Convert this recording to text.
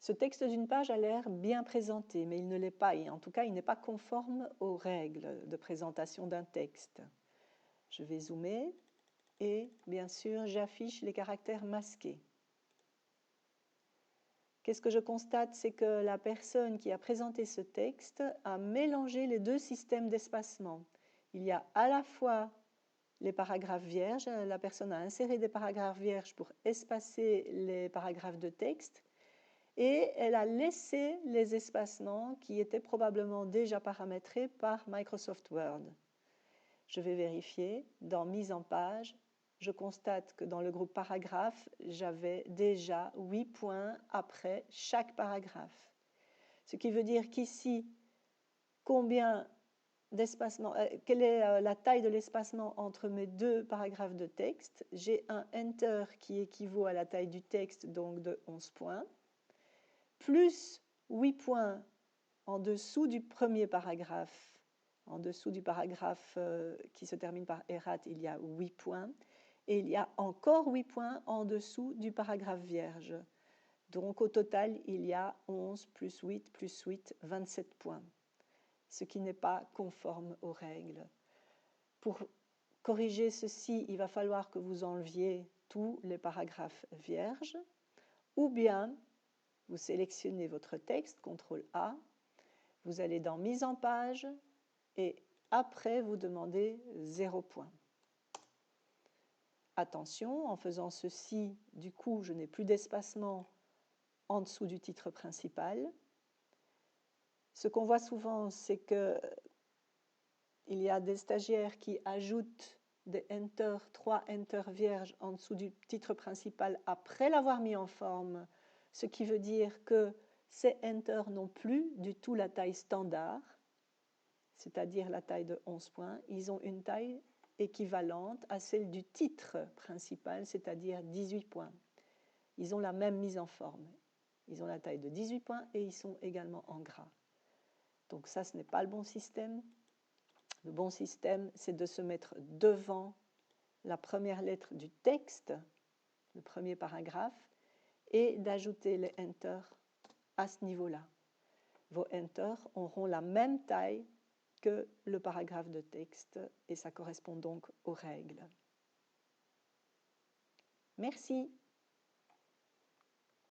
Ce texte d'une page a l'air bien présenté, mais il ne l'est pas, et en tout cas, il n'est pas conforme aux règles de présentation d'un texte. Je vais zoomer et, bien sûr, j'affiche les caractères masqués. Qu'est-ce que je constate? C'est que la personne qui a présenté ce texte a mélangé les deux systèmes d'espacement. Il y a à la fois les paragraphes vierges, la personne a inséré des paragraphes vierges pour espacer les paragraphes de texte, et elle a laissé les espacements qui étaient probablement déjà paramétrés par Microsoft Word. Je vais vérifier. Dans mise en page, je constate que dans le groupe paragraphe, j'avais déjà 8 points après chaque paragraphe. Ce qui veut dire qu'ici, combien d'espacement, quelle est la taille de l'espacement entre mes deux paragraphes de texte? J'ai un Enter qui équivaut à la taille du texte, donc de 11 points, plus 8 points en dessous du premier paragraphe. En dessous du paragraphe qui se termine par erat, il y a 8 points. Et il y a encore 8 points en dessous du paragraphe vierge. Donc au total, il y a 11 plus 8, 27 points, ce qui n'est pas conforme aux règles. Pour corriger ceci, il va falloir que vous enleviez tous les paragraphes vierges, ou bien vous sélectionnez votre texte, CTRL A, vous allez dans mise en page et après vous demandez 0 point. Attention, en faisant ceci, du coup, je n'ai plus d'espacement en dessous du titre principal. Ce qu'on voit souvent, c'est qu'il y a des stagiaires qui ajoutent des enter, 3 enter vierges en dessous du titre principal après l'avoir mis en forme, ce qui veut dire que ces enter n'ont plus du tout la taille standard, c'est-à-dire la taille de 11 points. Ils ont une taille équivalente à celle du titre principal, c'est-à-dire 18 points. Ils ont la même mise en forme. Ils ont la taille de 18 points et ils sont également en gras. Donc ça, ce n'est pas le bon système. Le bon système, c'est de se mettre devant la première lettre du texte, le premier paragraphe, et d'ajouter les enter à ce niveau-là. Vos enter auront la même taille que le paragraphe de texte et ça correspond donc aux règles. Merci.